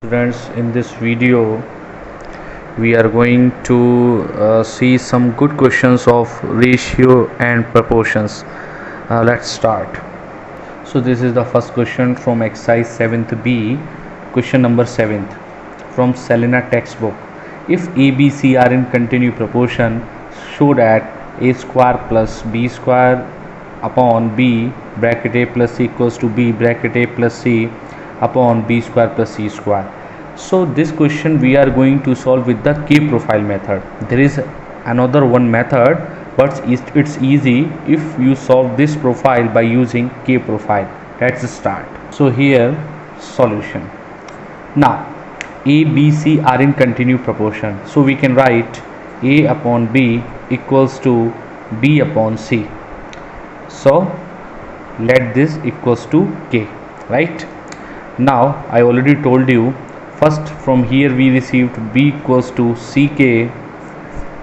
Students, in this video we are going to see some good questions of ratio and proportions. Let's start. So this is the first question from exercise 7th B, question number 7th from Selena textbook. If A, B, C are in continuous proportion, show that A square plus B square upon B bracket A plus C equals to B bracket A plus C upon B square plus C square. So this question we are going to solve with the K profile method. There is another one method, but it's easy if you solve this profile by using K profile. Let's start. So here solution. Now A, B, C are in continuous proportion, so we can write A upon B equals to B upon C. So let this equals to K, right? Now I already told you, first from here we received B equals to CK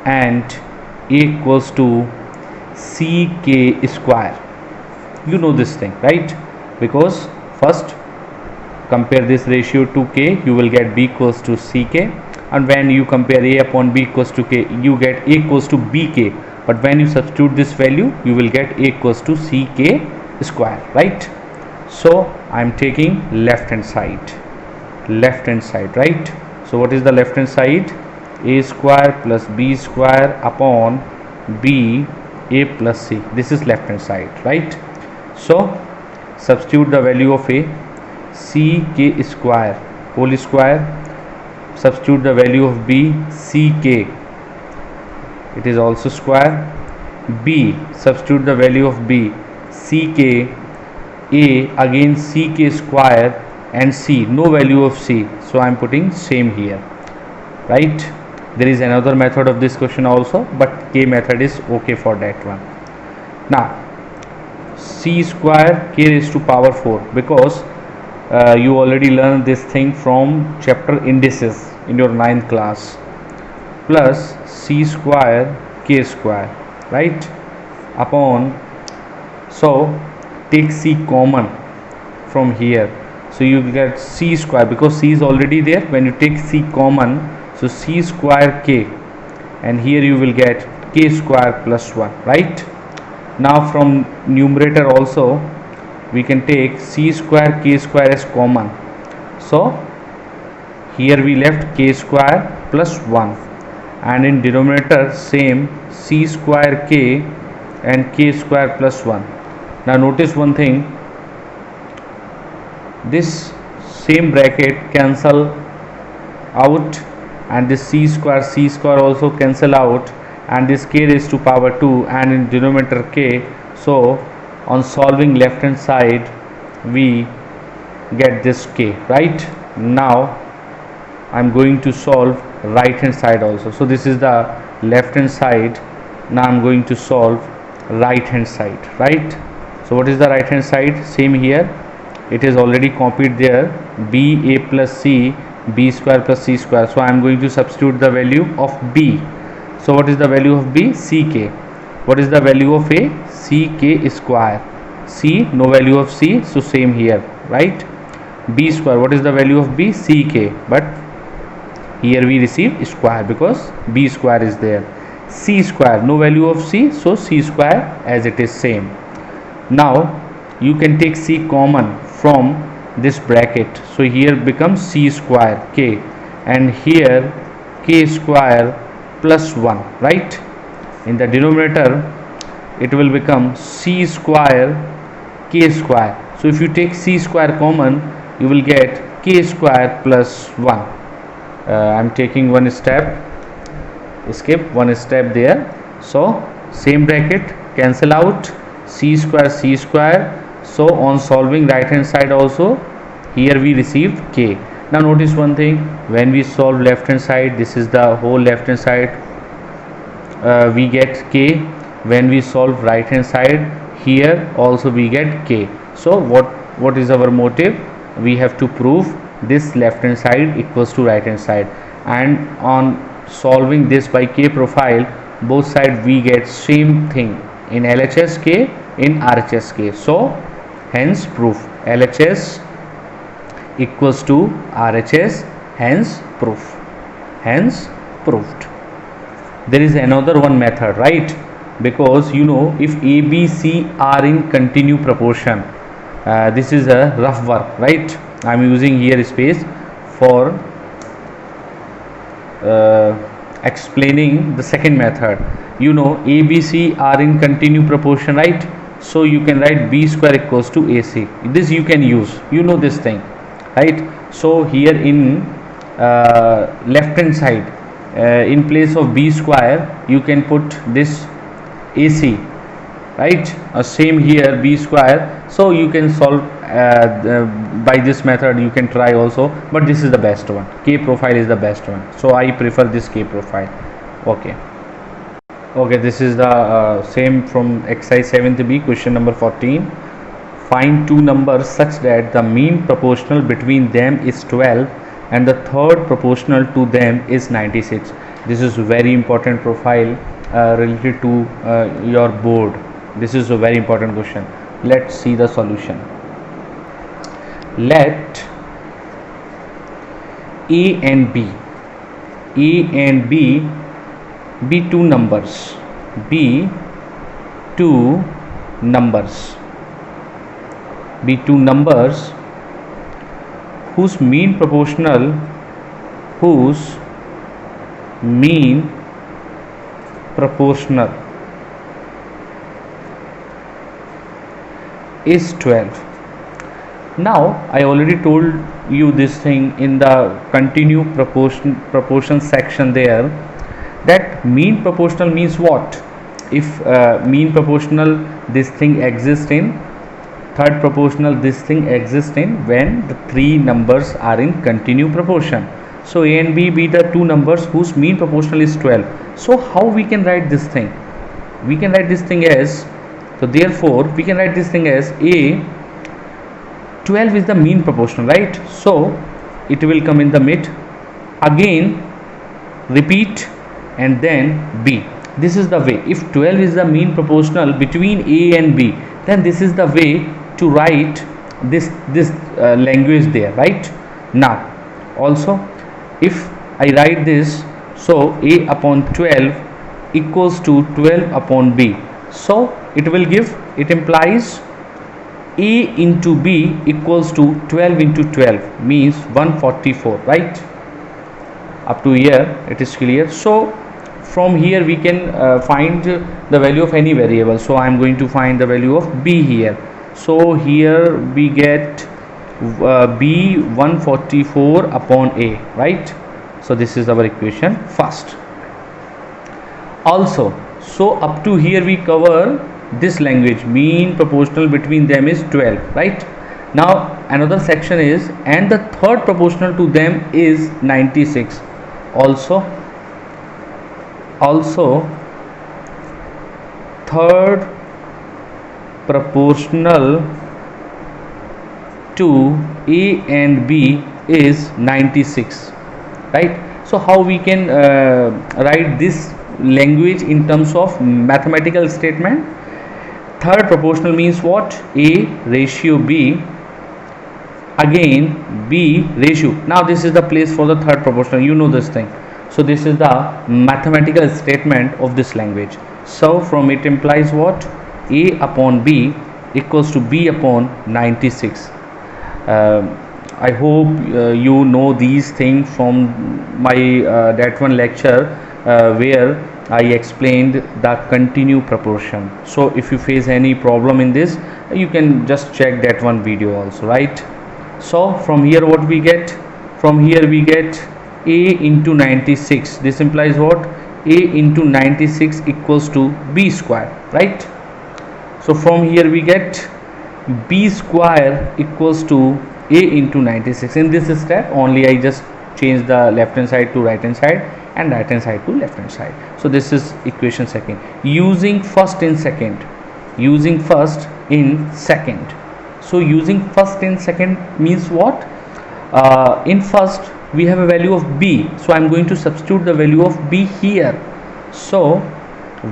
and A equals to CK square. You know this thing, right? Because first compare this ratio to K, you will get B equals to CK, and when you compare A upon B equals to K, you get A equals to BK, but when you substitute this value, you will get A equals to CK square, right? So I am taking left hand side, right? So what is the left hand side? A square plus B square upon B A plus C. This is left hand side, right? So substitute the value of A, CK square whole square, substitute the value of B, CK, it is also square, B, substitute the value of B, CK, A again CK square, and C, no value of C, so I am putting same here, right? There is another method of this question also, but K method is okay for that one. Now C square K raised to power 4, because you already learned this thing from chapter indices in your 9th class, plus C square K square, right, upon, so take C common from here, so you get C square, because C is already there. When you take C common, so C square K, and here you will get K square plus 1, right? Now from numerator also we can take C square K square as common, so here we left K square plus 1, and in denominator same C square K and K square plus 1. Now notice one thing, this same bracket cancel out, and this C square also cancel out, and this K raised to power 2, and in denominator K. So on solving left hand side we get this K, right? Now I am going to solve right hand side also. So this is the left hand side, now I am going to solve right hand side, right? So what is the right hand side? Same here, it is already copied there, B A plus C B square plus C square, so I am going to substitute the value of B. So what is the value of B? CK. What is the value of A? CK square. C, no value of C, so same here, right? B square, what is the value of B? CK, but here we receive square because B square is there. C square, no value of C, so C square as it is same. Now you can take C common from this bracket, so here becomes C square K, and here K square plus 1, right? In the denominator it will become C square K square, so if you take C square common, you will get K square plus 1. I am taking one step, skip one step there, so same bracket cancel out, C square, so on solving right hand side also here we received K. Now notice one thing, when we solve left hand side, this is the whole left hand side, we get K. When we solve right hand side, here also we get K. So what is our motive? We have to prove this left hand side equals to right hand side, and on solving this by K profile, both side we get same thing in LHS K, in RHS K. So hence proof LHS equals to RHS, hence proof, hence proved. There is another one method, right? Because you know, if A, B, C are in continuous proportion, this is a rough work, right? I am using here space for explaining the second method. You know, A, B, C are in continuous proportion, right? So you can write B square equals to AC. This you can use, you know this thing, right? So here in left hand side, in place of B square you can put this AC, right? Same here, B square. So you can solve by this method, you can try also, but this is the best one. K profile is the best one, so I prefer this K profile. Okay, this is the same from exercise 7th B, question number 14. Find two numbers such that the mean proportional between them is 12 and the third proportional to them is 96. This is very important profile related to your board. This is a very important question. Let's see the solution. Let A and B be two numbers, whose mean proportional is 12. Now I already told you this thing in the continue proportion section there, that mean proportional means what? If mean proportional this thing exists in, third proportional this thing exists in when the three numbers are in continue proportion. So A and B be the two numbers whose mean proportional is 12. So how we can write this thing? We can write this thing as, so therefore we can write this thing as A, 12 is the mean proportional, right? So it will come in the mid, again repeat, and then B. This is the way. If 12 is the mean proportional between A and B, then this is the way to write this language there, right? Now also if I write this, so A upon 12 equals to 12 upon B, so it will give, it implies A into B equals to 12 into 12 means 144, right? Up to here it is clear. So from here we can find the value of any variable. So I am going to find the value of B here. So here we get B 144 upon A, right? So this is our equation first. Also, so up to here we cover this language, mean proportional between them is 12, right? Now another section is, and the third proportional to them is 96. Also third proportional to A and B is 96, right? So how we can write this language in terms of mathematical statement? Third proportional means what? A ratio B, again B ratio. Now this is the place for the third proportional, you know this thing. So this is the mathematical statement of this language. So from it implies what? A upon B equals to B upon 96. I hope you know these things from my that one lecture where I explained the continue proportion. So if you face any problem in this, you can just check that one video also, right? So from here what we get? From here we get A into 96. This implies what? A into 96 equals to B square, right? So from here we get B square equals to A into 96. In this step only I just change the left hand side to right hand side and right hand side to left hand side. So this is equation second, using first in second. So using first in second means what? In first we have a value of B, so I am going to substitute the value of B here. So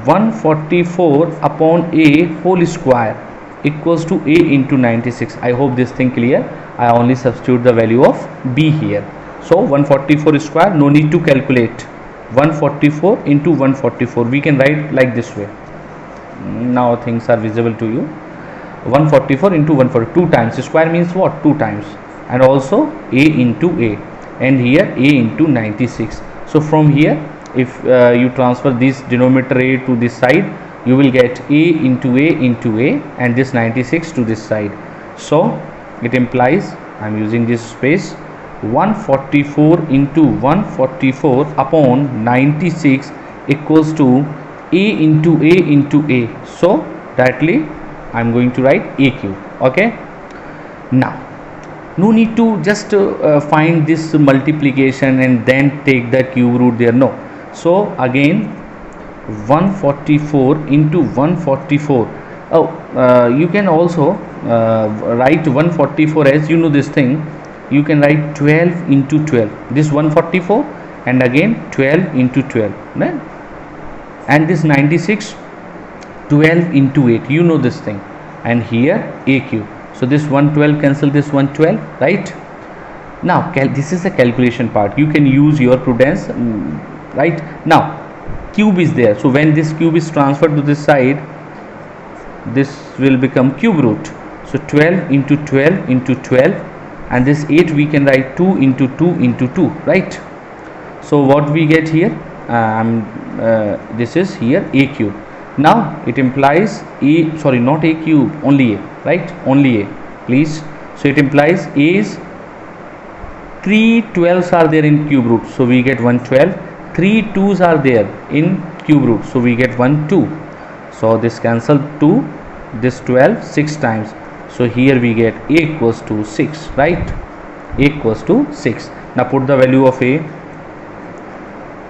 144 upon A whole square equals to A into 96. I hope this thing clear. I only substitute the value of b here. So 144 square, no need to calculate. 144 into 144, we can write like this way. Now things are visible to you. 144 into 142 times square means what? 2 times, and also a into a, and here a into 96. So from here, if you transfer this denominator a to this side, you will get a into a into a, and this 96 to this side. So it implies, I am using this space, 144 into 144 upon 96 equals to a into a into a. So directly I am going to write a cube. Okay, now no need to just find this multiplication and then take the cube root there, no. So again 144 into 144. You can also write 144 as, you know this thing, you can write 12 into 12, this 144, and again 12 into 12, right? And this 96, 12 into 8, you know this thing, and here a cube. So this 112 cancel this 112, right? Now this is the calculation part, you can use your prudence, right? Now cube is there, so when this cube is transferred to this side, this will become cube root. So 12 into 12 into 12, and this 8 we can write 2 into 2 into 2, right? So what we get here, this is here a cube. Now it implies a, sorry, not a cube, only a, right? Only a, please. So it implies a is 3 12s are there in cube root, so we get 112. 3 2s are there in cube root, so we get 1 2. So this cancel 2, this 12 6 times. So here we get a equals to 6, right? A equals to 6. Now put the value of a.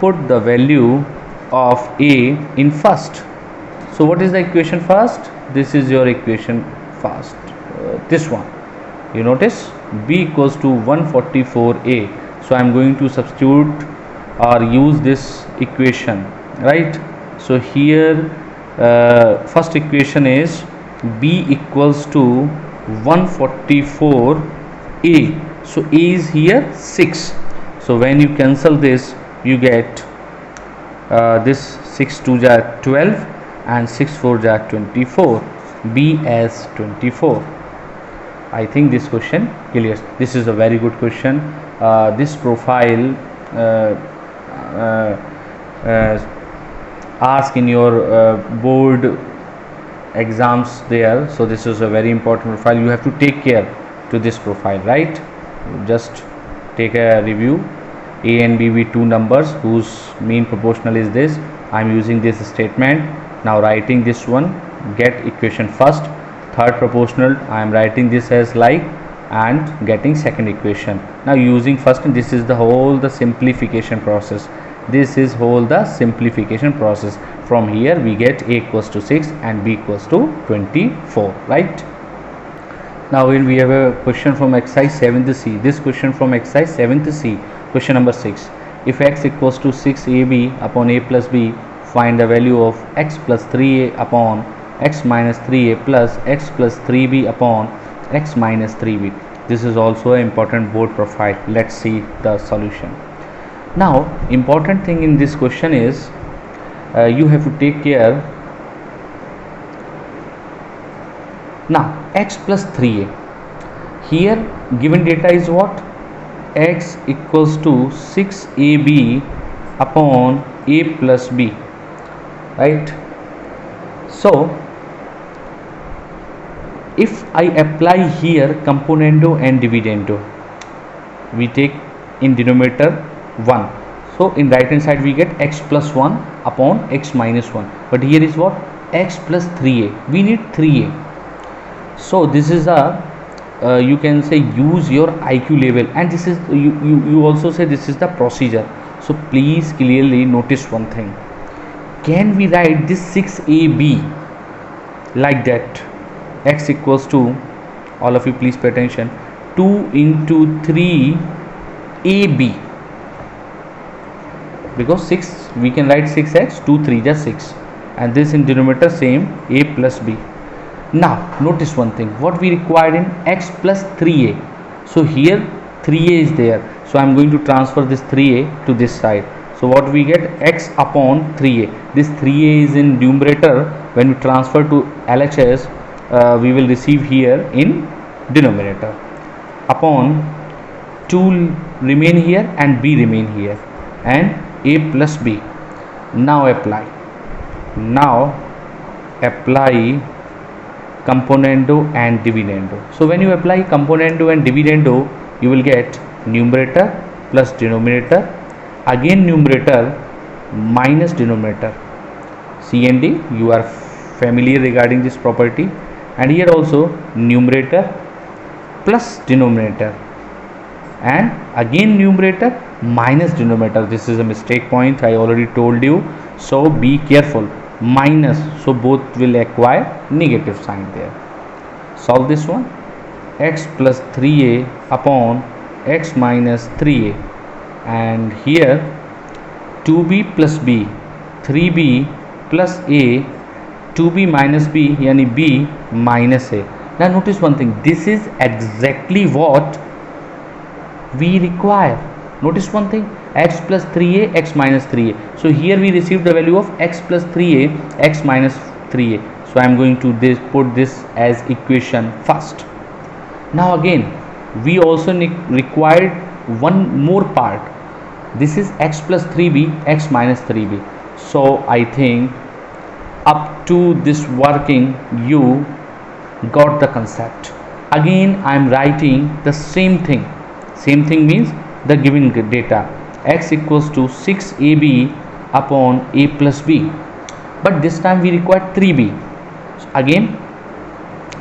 Put the value of a in first. So what is the equation first? This is your equation first. This one. You notice b equals to 144a. So I am going to substitute or use this equation, right? So here first equation is b equals to 144a. So a is here 6. So when you cancel this, you get this 6 2 ja 12 and 6 4 ja 24, b as 24. I think this question clears. This is a very good question. This profile ask in your board exams there, so this is a very important profile. You have to take care to this profile, right? Just take a review. A and b be two numbers whose mean proportional is this. I am using this statement. Now writing this one, get equation first. Third proportional, I am writing this as like, and getting second equation. Now using first, this is the whole the simplification process. This is whole the simplification process. From here we get a equals to 6 and b equals to 24, right? Now when we have a question from exercise 7th C, this question from exercise 7th C, question number 6. If x equals to 6ab upon a plus b, find the value of x plus 3a upon x minus 3a plus x plus 3b upon x minus 3b. This is also an important board profile. Let's see the solution. Now important thing in this question is you have to take care. Now x plus 3a, here given data is what? X equals to 6ab upon a plus b, right? So if I apply here componendo and dividendo, we take in denominator 1. So in right hand side we get x plus 1 upon x minus 1. But here is what? X plus 3a. We need 3a. So this is a you can say use your IQ level, and this is you also say this is the procedure. So please clearly notice one thing. Can we write this 6ab like that? X equals to, all of you please pay attention, 2 into 3ab, because 6 we can write 6x, 2 3 just 6, and this in denominator same, a plus b. Now notice one thing, what we required in x plus 3a. So here 3a is there, so I am going to transfer this 3a to this side. So what we get, x upon 3a. This 3a is in numerator. When we transfer to LHS, we will receive here in denominator. Upon 2 remain here and b remain here, and a plus b. Now apply componendo and dividendo. So when you apply componendo and dividendo, you will get numerator plus denominator, again numerator minus denominator. C and D, you are familiar regarding this property, and here also numerator plus denominator, and again numerator minus denominator. This is a mistake point, I already told you, so be careful. Minus, so both will acquire negative sign there. Solve this one. X plus 3a upon x minus 3a, and here 2b plus b, 3b plus a, 2b minus b, yani b minus a. Now notice one thing, this is exactly what we require. Notice one thing, x plus 3a, x minus 3a. So here we received the value of x plus 3a, x minus 3a. So I am going to put this as equation first. Now again, we also required one more part. This is x plus 3b, x minus 3b. So I think up to this working, you got the concept. Again, I am writing the same thing. Same thing means the given data, x equals to 6ab upon a plus b, but this time we require 3b. So again,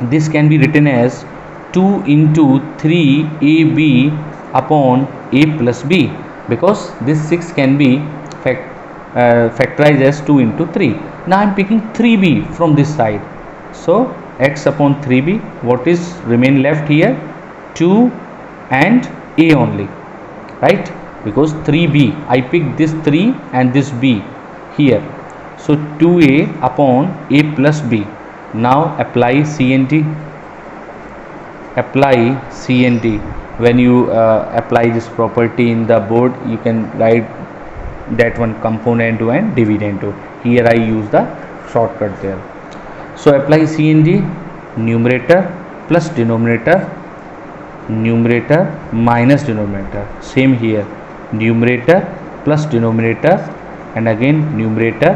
this can be written as 2 into 3ab upon a plus b, because this 6 can be factorized as 2 into 3. Now I am picking 3b from this side, so x upon 3b, what is remain left here, 2 and a only, right? Because 3b, I picked this 3 and this b here, so 2a upon a plus b. Now apply C and D. When you apply this property in the board, you can write that one componendo and dividendo. Here I use the shortcut there. So apply C and D, numerator plus denominator, numerator minus denominator. Same here, numerator plus denominator, and again numerator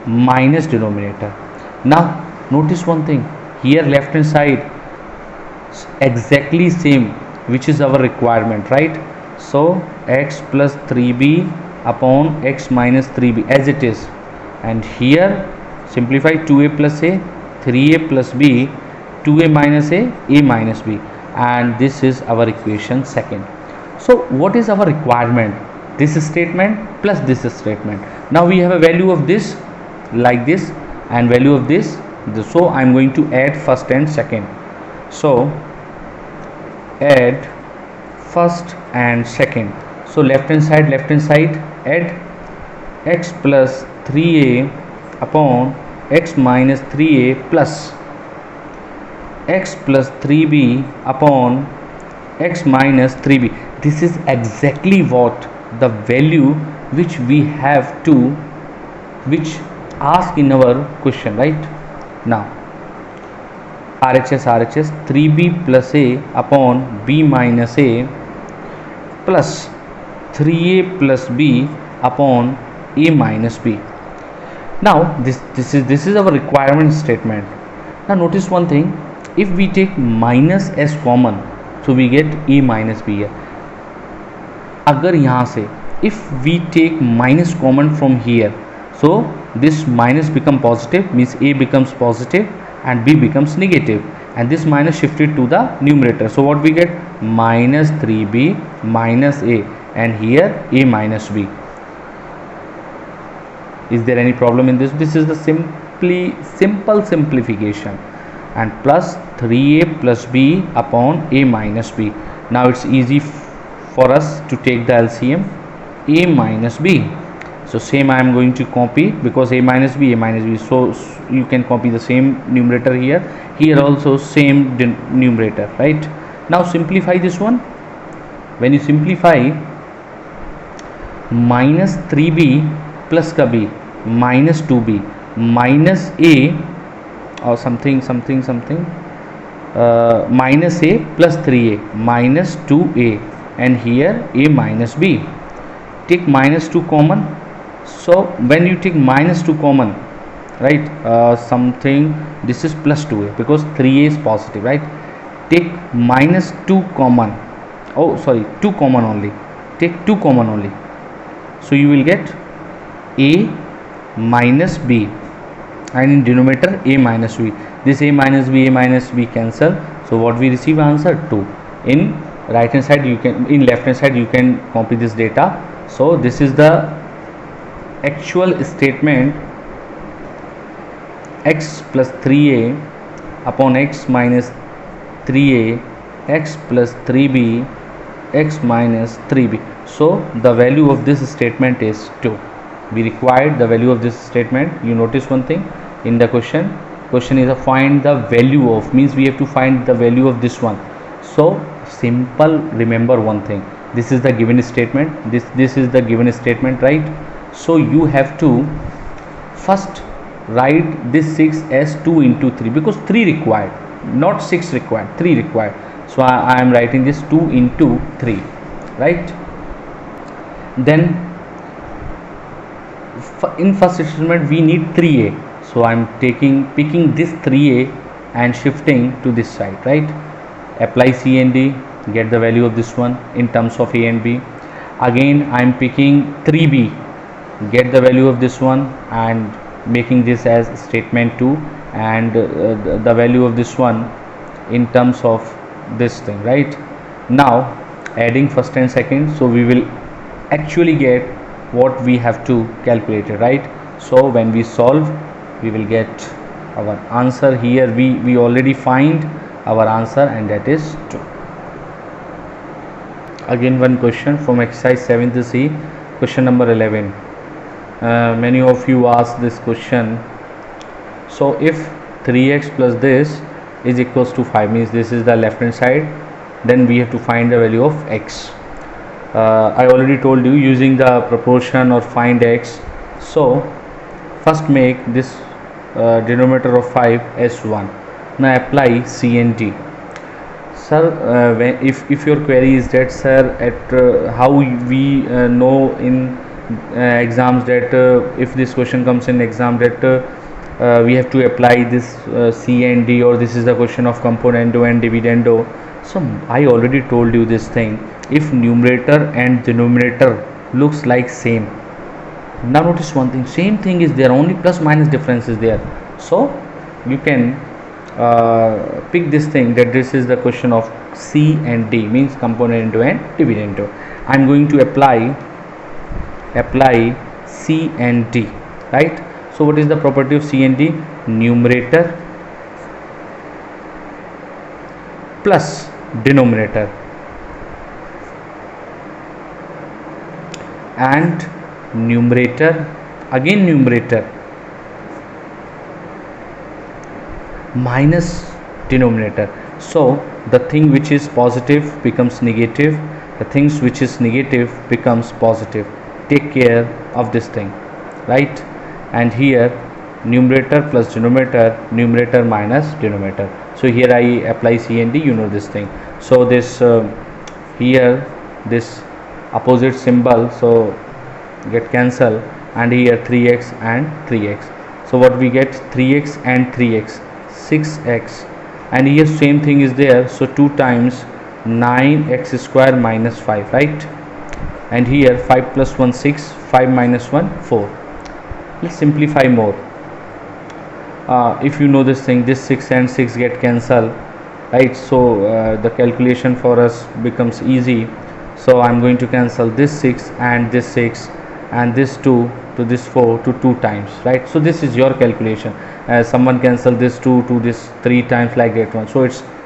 minus denominator. Now notice one thing, here left hand side exactly same, which is our requirement, right? So x plus 3b upon x minus 3b as it is, and here simplify 2a plus a, 3a plus b, 2a minus a minus b, and this is our equation second. So what is our requirement? This statement plus this statement. Now we have a value of this like this and value of this, so I am going to add first and second. So add first and second. So left hand side add x plus 3a upon x minus 3a plus x plus 3b upon x minus 3b. This is exactly what the value which we have to ask in our question, right? Now RHS 3b plus a upon b minus a plus 3a plus b upon a minus b. Now this is our requirement statement. Now notice one thing, if we take minus as common, so we get a minus b here. अगर यहाँ से if we take minus common from here, so this minus become positive, means a becomes positive and b becomes negative, and this minus shifted to the numerator. So what we get, minus 3b minus a, and here a minus b. Is there any problem in this? This is the simple simplification, and plus 3a plus b upon a minus b. Now it's easy for us to take the LCM, a minus b. So same I am going to copy, because a minus b, so you can copy the same numerator here also same numerator, right? Now simplify this one, when you simplify minus 3b plus का b minus 2b minus a or something minus a plus 3a minus 2a and here a minus b. Take minus 2 common. So when you take minus 2 common, right, this is plus 2a because 3a is positive, right? Take minus 2 common. Oh sorry, 2 common only. Take 2 common only. So you will get a minus b and in denominator a minus b. This a minus b cancel. So what we receive answer 2. In right hand side you can, in left hand side you can copy this data. So this is the actual statement x plus 3a upon x minus 3a x plus 3b x minus 3b. So the value of this statement is 2. We required the value of this statement. You notice one thing in the question is a find the value of, means we have to find the value of this one. So simple, remember one thing, this is the given statement, this is the given statement, right? So you have to first write this 6 as 2 into 3 because 3 required, not 6 required, 3 required. So I am writing this 2 into 3, right? Then in first statement we need 3a, so I am picking this 3a and shifting to this side, right? Apply C and D, get the value of this one in terms of a and b. Again I am picking 3b, get the value of this one and making this as statement 2 and the value of this one in terms of this thing, right? Now adding first and second, so we will actually get what we have to calculate it, right? So when we solve we will get our answer. Here we already find our answer and that is 2. Again one question from exercise 7th C, question number 11. Many of you asked this question. So if 3x plus this is equals to 5, means this is the left hand side, then we have to find the value of x. I already told you using the proportion or find x. So first make this denominator of 5 as 1. Now apply C and D. Sir, if your query is that, sir, at how we know in exams that if this question comes in exam that we have to apply this C and D, or this is the question of componendo and dividendo. So I already told you this thing. If numerator and denominator looks like same, now notice one thing, same thing is there, only plus minus difference is there. So you can pick this thing that this is the question of C and D, means componendo and dividendo. I am going to apply C and D, right? So what is the property of C and D? Numerator plus denominator and numerator, again numerator minus denominator. So the thing which is positive becomes negative, the things which is negative becomes positive. Take care of this thing, right? And here numerator plus denominator, numerator minus denominator. So here I apply C and D, you know this thing. So this here this opposite symbol, so get cancel, and here 3x and 3x. So what we get, 3x and 3x, 6x, and here same thing is there. So 2 times 9x square minus 5, right? And here 5 plus 1 6, 5 minus 1 4. Let's simplify more. If you know this thing, this 6 and 6 get cancelled, right? So the calculation for us becomes easy. So I'm going to cancel this 6 and this 6 and this 2 to this 4 to 2 times, right? So this is your calculation. Someone cancel this 2 to this 3 times, like that one. So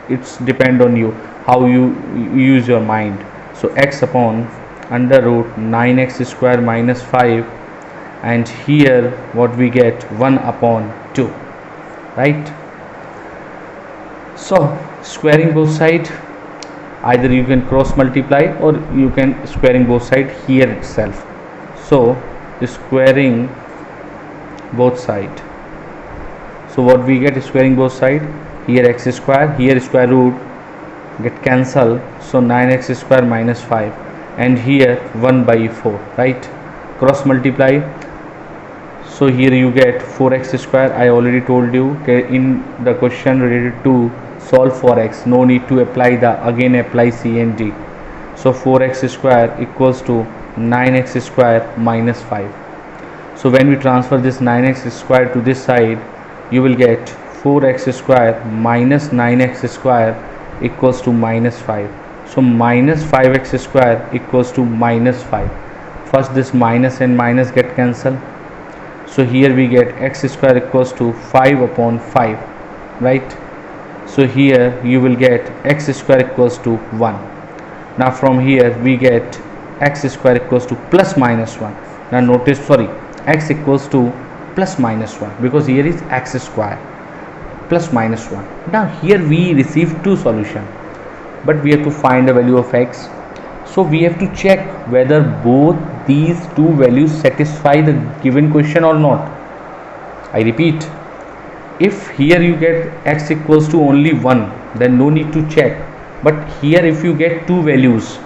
it's depend on you how you use your mind. So x upon under root 9x square minus 5, and here what we get, 1 upon 2, right? So squaring both side, either you can cross multiply or you can squaring both side here itself. So squaring both side, so what we get, squaring both side, here x square, here square root get cancel, so 9x square minus 5, and here 1 by 4, right? Cross multiply, so here you get 4x square. I already told you in the question related to solve for x, no need to apply again apply c and d. So 4x square equals to 9x square minus 5. So when we transfer this 9x square to this side, you will get 4x square minus 9x square equals to minus 5. So minus 5x square equals to minus 5. First this minus and minus get cancelled. So here we get x square equals to 5 upon 5, right? So here you will get x square equals to 1. Now from here we get x square equals to plus minus 1. Now notice, sorry, x equals to plus minus 1, because here is x square plus minus 1. Now here we receive two solutions, but we have to find the value of x. So we have to check whether both these two values satisfy the given question or not. I repeat, if here you get x equals to only 1, then no need to check. But here if you get two values,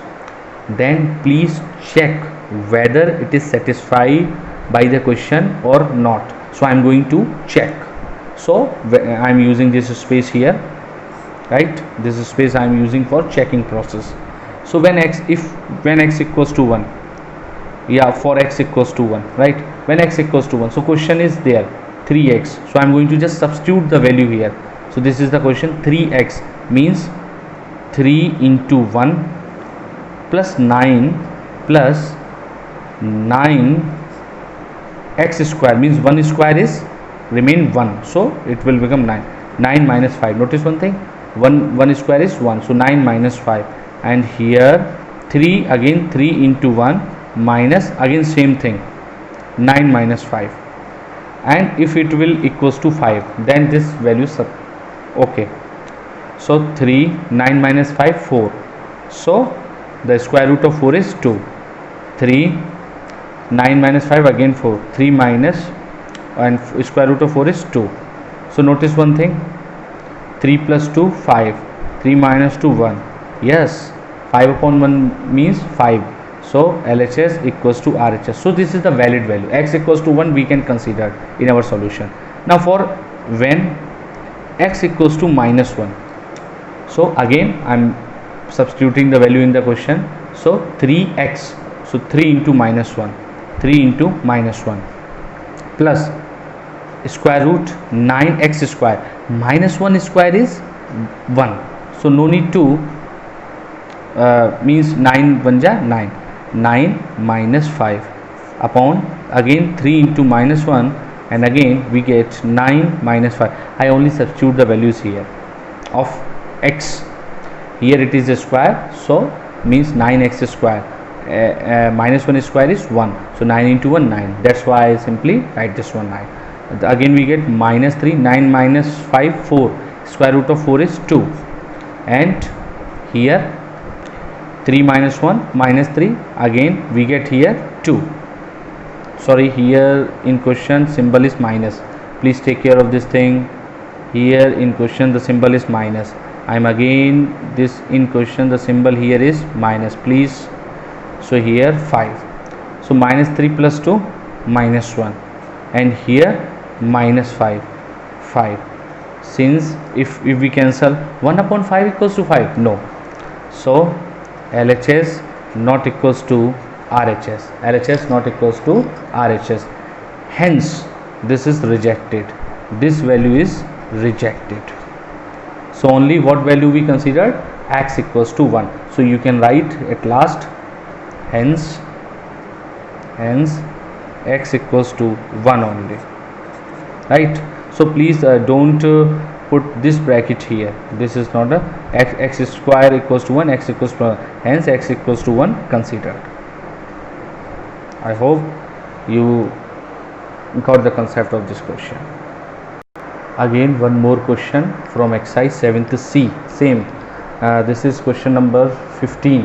then please check whether it is satisfied by the question or not. So I am going to check. So I am using this space here, right? This is space I am using for checking process. So when x equals to 1, yeah, for x equals to 1, right? When x equals to 1, so question is there 3x. So I am going to just substitute the value here. So this is the question, 3x means 3 into 1 plus 9 plus 9 x square, means 1 square is remain 1, so it will become 9. 9 minus 5, notice one thing, 1 square is 1, so 9 minus 5, and here 3, again 3 into 1 minus again same thing, 9 minus 5, and if it will equals to 5, then this value okay. So 3, 9 minus 5, 4, so the square root of 4 is 2. 3, 9 minus 5, again 4, 3 minus, and square root of 4 is 2. So notice one thing, 3 plus 2, 5, 3 minus 2, 1. Yes, 5 upon 1 means 5. So LHS equals to RHS. So this is the valid value. X equals to 1 we can consider in our solution. Now for when x equals to minus 1, so again I am substituting the value in the question. So 3x, so 3 into minus 1, 3 into minus 1 plus square root 9x square, minus 1 square is 1, so no need to means 9 1 ja 9, 9 minus 5 upon again 3 into minus 1, and again we get 9 minus 5. I only substitute the values here of x. Here it is a square, so means 9x square, minus 1 square is 1, so 9 into 1 9, that's why I simply write this one 9. Again we get minus 3, 9 minus 5, 4, square root of 4 is 2, and here 3 minus 1 minus 3, again we get here 2. Sorry, here in question symbol is minus, please take care of this thing. Here in question the symbol is minus, I am again this in question the symbol here is minus, please. So here 5, so minus 3 plus 2 minus 1, and here minus 5, 5. Since if we cancel 1 upon 5 equals to 5, no, so LHS not equals to RHS, LHS not equals to RHS, hence this is rejected, this value is rejected. So only what value we considered, x equals to 1, so you can write at last, hence x equals to 1 only, right? So please don't put this bracket here, this is not a x square equals to 1, x equals to 1, hence x equals to 1 considered. I hope you got the concept of this question. Again one more question from exercise 7th C, same. This is question number 15.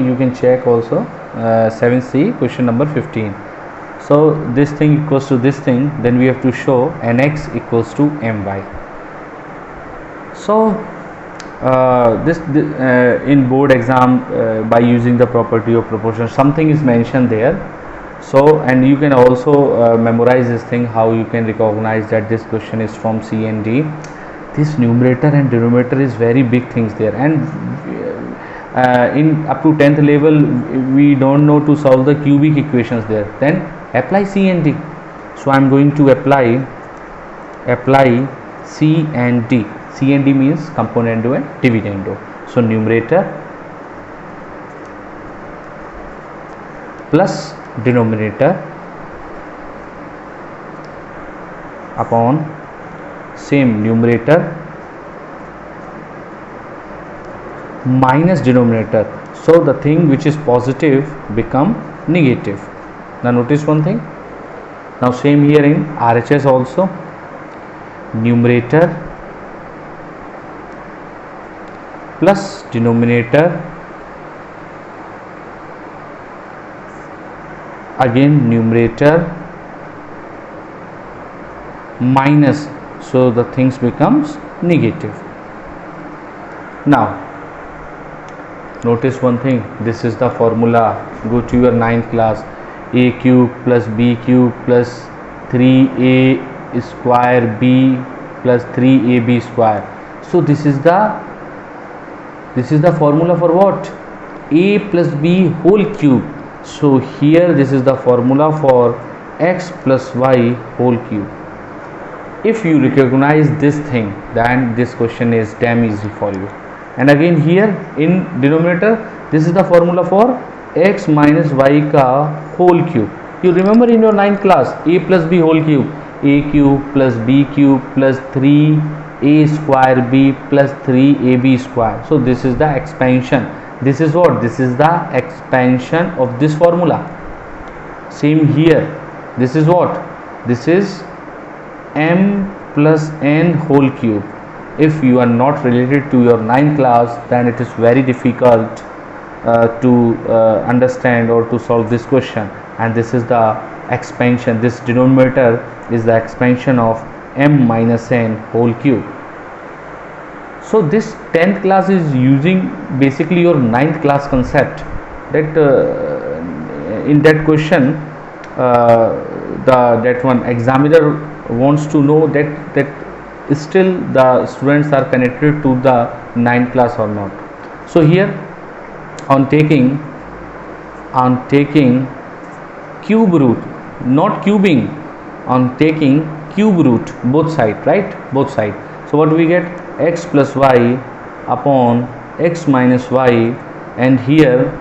You can check also 7C question number 15. So this thing equals to this thing, then we have to show nx equals to my. So this in board exam by using the property of proportion, something is mentioned there. So, and you can also memorize this thing, how you can recognize that this question is from C and D. This numerator and denominator is very big things there, and in up to 10th level we don't know to solve the cubic equations there. Then apply C and D. So I am going to apply C and D. C and D means componendo and dividendo. So numerator plus denominator upon same numerator minus denominator. So the thing which is positive become negative. Now notice one thing. Now same here in RHS also, numerator plus denominator, again numerator minus, so the things becomes negative. Now notice one thing, this is the formula. Go to your 9th class, a cube plus b cube plus 3a square b plus 3ab square. So this is the formula for what? A plus b whole cube. So here this is the formula for x plus y whole cube. If you recognize this thing, then this question is damn easy for you. And again here in denominator, this is the formula for x minus y ka whole cube. You remember in your 9th class, a plus b whole cube, a cube plus b cube plus 3a square b plus 3ab square. So this is the expansion. This is what? This is the expansion of this formula. Same here. This is what? This is m plus n whole cube. If you are not related to your 9th class, then it is very difficult to understand or to solve this question. And this is the expansion. This denominator is the expansion of m minus n whole cube. So this 10th class is using basically your 9th class concept, that in that question that one examiner wants to know that still the students are connected to the 9th class or not. So here on taking cube root, not cubing, on taking cube root both side, right? Both side. So what we get? X plus y upon x minus y, and here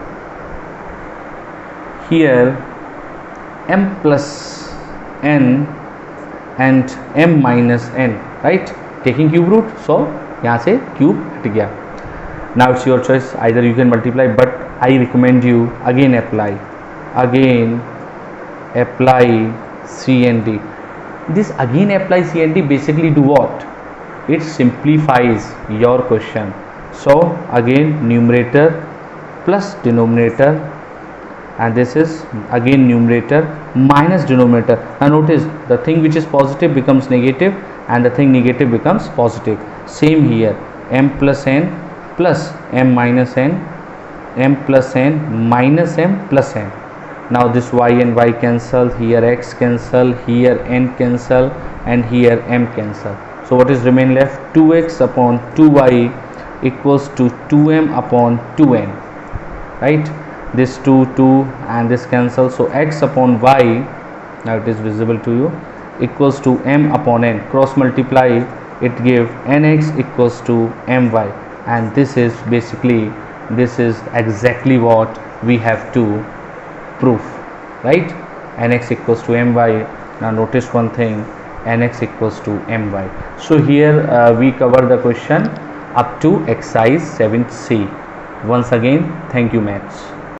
m plus n and m minus n, right? Taking cube root, so यहाँ से cube हट गया. Now it's your choice, either you can multiply, but I recommend you again apply C and D. This again apply C and D basically do what? It simplifies your question. So again numerator plus denominator, and this is again numerator minus denominator. Now notice the thing which is positive becomes negative and the thing negative becomes positive. Same here, m plus n plus m minus n, m plus n minus m plus n. Now this y and y cancel, here x cancel, here n cancel, and here m cancel. So what is remain left? 2x upon 2y equals to 2m upon 2n, right? This 2 and this cancel, so x upon y, now it is visible to you, equals to m upon n. Cross multiply, it give nx equals to my, and this is basically, this is exactly what we have to prove, right? Nx equals to my. Now notice one thing, nx equals to my. So here we cover the question up to exercise 7C. Once again, thank you maths.